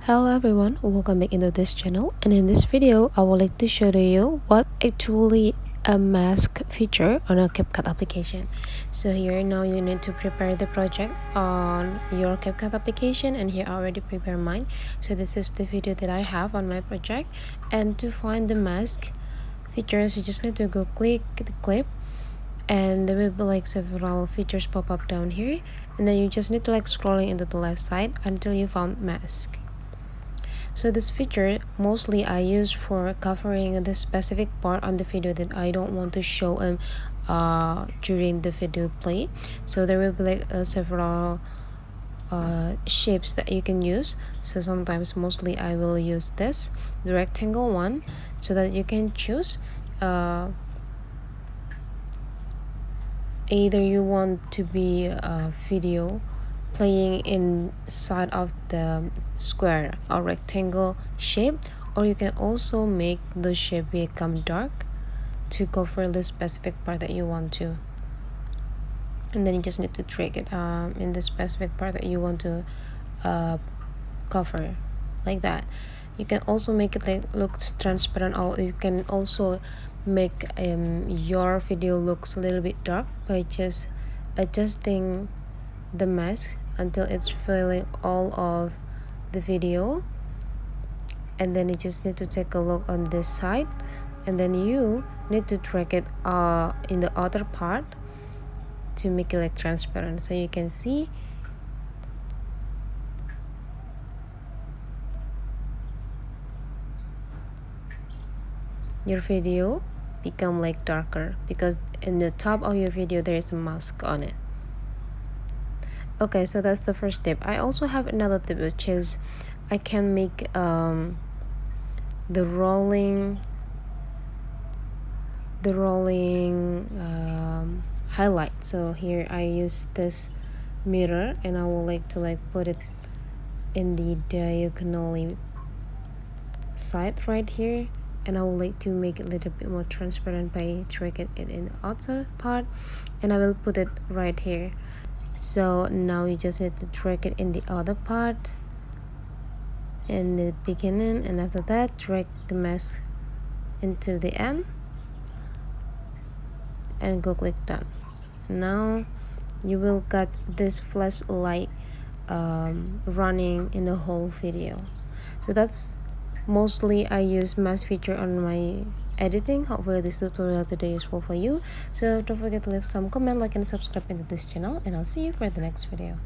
Hello everyone, welcome back into this channel, and in this video I would like to show to you what actually a mask feature on a Capcut application. So here now you need to prepare the project on your Capcut application, and here I already prepared mine. So this is the video that I have on my project, and to find the mask features you just need to go click the clip, and there will be like several features pop up down here, and then you just need to like scrolling into the left side until you found mask. So this feature mostly I use for covering the specific part on the video that I don't want to show during the video play. So there will be like several shapes that you can use. So sometimes mostly I will use the rectangle one, so that you can choose either you want to be a video playing inside of the square or rectangle shape, or you can also make the shape become dark to cover the specific part that you want to, and then you just need to drag it in the specific part that you want to cover, like that. You can also make it like looks transparent, or you can also make your video looks a little bit dark by just adjusting the mask until it's filling all of the video. And then you just need to take a look on this side, and then you need to drag it in the other part to make it like transparent, so you can see your video become like darker, because in the top of your video there is a mask on it. Okay, so that's the first tip. I also have another tip, which is I can make the rolling highlight. So here I use this mirror, and I would like to put it in the diagonally side right here, and I would like to make it a little bit more transparent by dragging it in the outer part, and I will put it right here. So now you just need to drag it in the other part in the beginning, and after that drag the mask into the end and go click done. Now you will get this flashlight running in the whole video. So that's mostly I use mask feature on my editing. Hopefully this tutorial today is useful for you. So don't forget to leave some comment, like, and subscribe into this channel, and I'll see you for the next video.